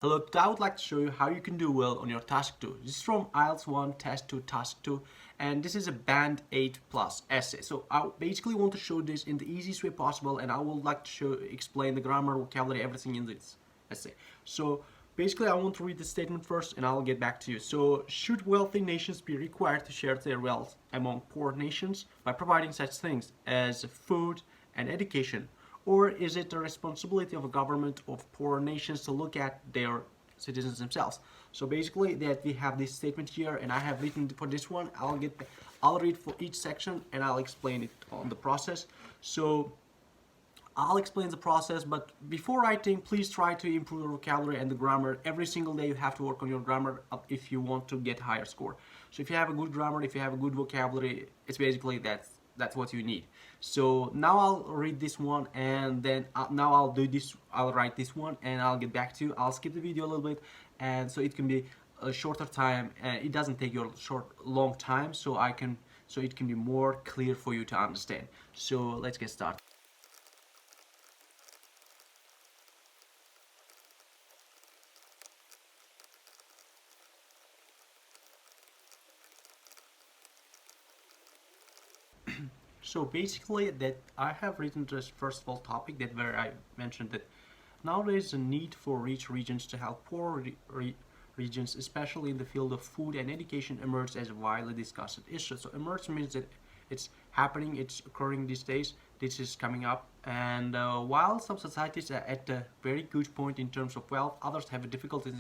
Hello, today I would like to show you how you can do well on your task 2. This is from Ielts 1, test 2, task 2, and this is a band 8 plus essay. So I basically want to show this in the easiest way possible, and I would like to explain the grammar, vocabulary, everything in this essay. So basically I want to read the statement first and I'll get back to you. So should wealthy nations be required to share their wealth among poor nations by providing such things as food and education? Or is it the responsibility of a government of poor nations to look at their citizens themselves? So basically that we have this statement here, and I have written for this one. I'll read for each section and I'll explain it on the process. So I'll explain the process, but before writing, please try to improve your vocabulary and the grammar. Every single day you have to work on your grammar if you want to get higher score. So if you have a good grammar, if you have a good vocabulary, it's basically that's what you need. So now I'll read this one, and then now I'll do this. I'll write this one and I'll get back to you. I'll skip the video a little bit, and so it can be a shorter time, and it doesn't take your long time, so it can be more clear for you to understand. So let's get started. So basically that I have written this first of all topic that where I mentioned that nowadays the need for rich regions to help poor regions, especially in the field of food and education, emerged as a widely discussed issue. So emerge means that it's happening, it's occurring these days, this is coming up, and while some societies are at a very good point in terms of wealth, others have difficulties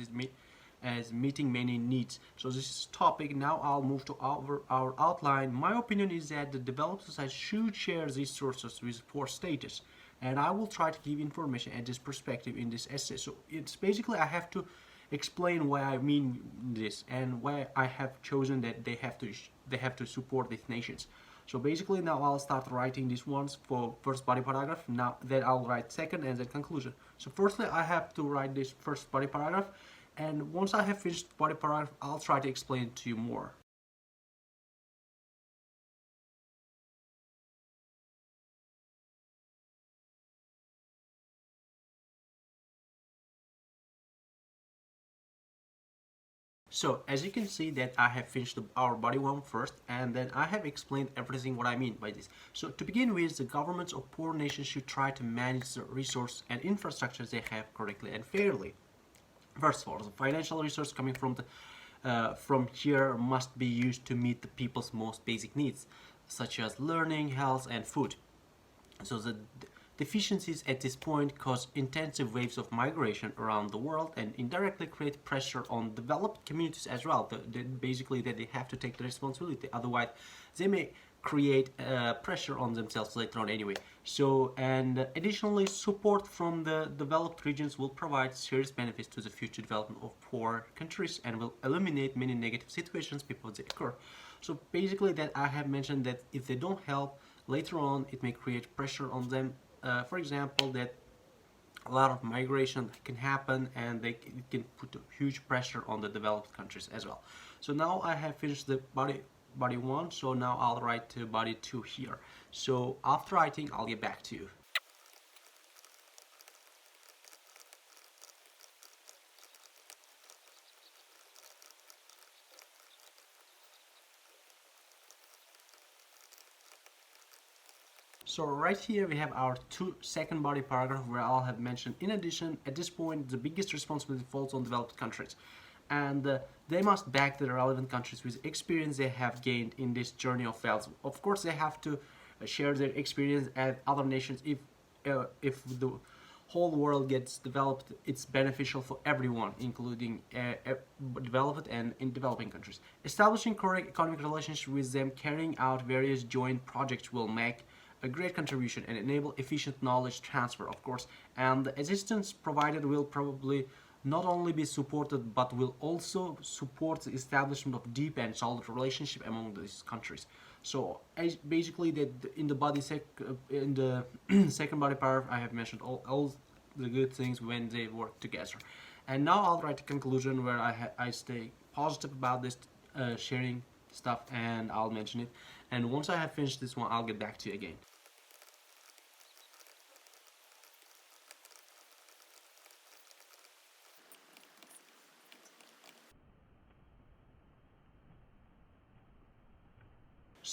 as meeting many needs. So this is topic. Now I'll move to our outline. My opinion is that the developed society should share these resources with poor status, and I will try to give information at this perspective in this essay. So it's basically I have to explain why I mean this and why I have chosen that they have to support these nations. So basically now I'll start writing these ones for first body paragraph. Now then I'll write second and then conclusion. So firstly I have to write this first body paragraph, and once I have finished body paragraph, I'll try to explain it to you more. So as you can see that I have finished our body one first, and then I have explained everything what I mean by this. So to begin with, the governments of poor nations should try to manage the resource and infrastructure they have correctly and fairly. First of all, the financial resource coming from here must be used to meet the people's most basic needs, such as learning, health, and food. So the deficiencies at this point cause intensive waves of migration around the world and indirectly create pressure on developed communities as well. Basically, that they have to take the responsibility. Otherwise, they may create pressure on themselves later on anyway. So, and additionally, support from the developed regions will provide serious benefits to the future development of poor countries and will eliminate many negative situations before they occur. So basically that I have mentioned that if they don't help, later on it may create pressure on them. For example, that a lot of migration can happen, and it can put a huge pressure on the developed countries as well. So now I have finished the body one, so now I'll write to body two here. So after writing, I'll get back to you. So right here we have our second body paragraph where I'll have mentioned, in addition, at this point the biggest responsibility falls on developed countries, and they must back the relevant countries with experience they have gained in this journey of wealth. Of course they have to share their experience at other nations. If the whole world gets developed, it's beneficial for everyone, including developed and in developing countries. Establishing correct economic relationships with them, carrying out various joint projects will make a great contribution and enable efficient knowledge transfer, of course. And the assistance provided will probably not only be supported but will also support the establishment of deep and solid relationship among these countries. So basically that in the second body paragraph I have mentioned all the good things when they work together. And now I'll write a conclusion where I stay positive about this sharing stuff, and I'll mention it. And once I have finished this one, I'll get back to you again.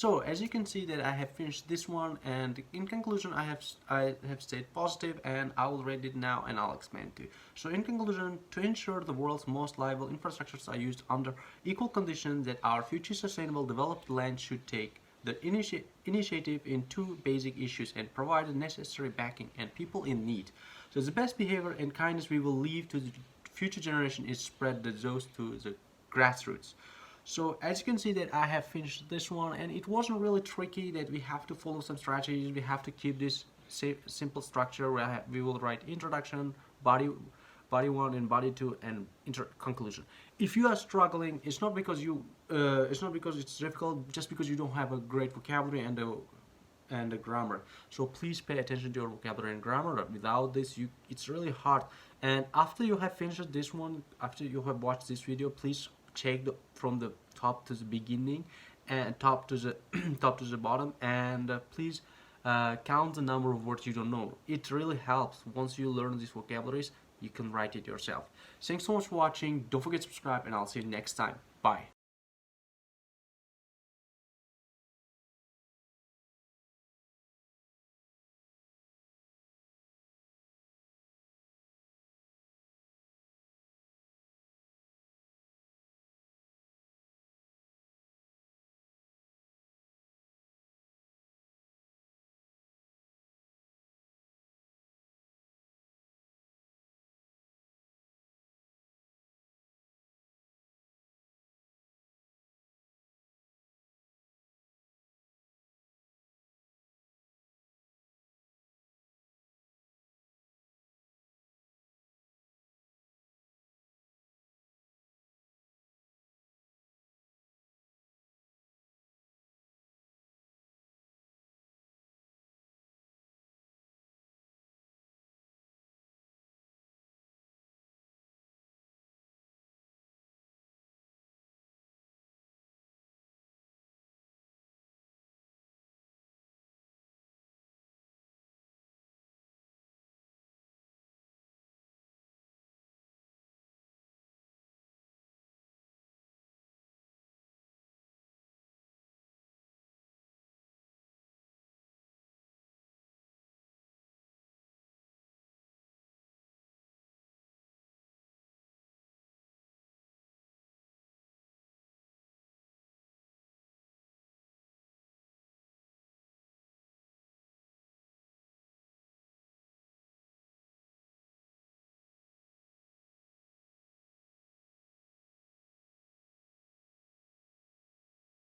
So as you can see that I have finished this one, and in conclusion I have stayed positive, and I will read it now and I'll explain to you. So in conclusion, to ensure the world's most reliable infrastructures are used under equal conditions, that our future sustainable developed land should take the initiative in two basic issues and provide the necessary backing and people in need. So the best behavior and kindness we will leave to the future generation is spread those to the grassroots. So as you can see that I have finished this one, and it wasn't really tricky, that we have to follow some strategies. We have to keep this simple structure where we will write introduction, body 1 and body 2, and conclusion. If you are struggling, it's not because it's difficult, just because you don't have a great vocabulary and the grammar. So please pay attention to your vocabulary and grammar. Without this, it's really hard. And after you have finished this one, after you have watched this video, please check from the top to the beginning and top to the top to the bottom, and please count the number of words you don't know. It really helps. Once you learn these vocabularies, you can write it yourself. Thanks so much for watching. Don't forget to subscribe, and I'll see you next time. Bye.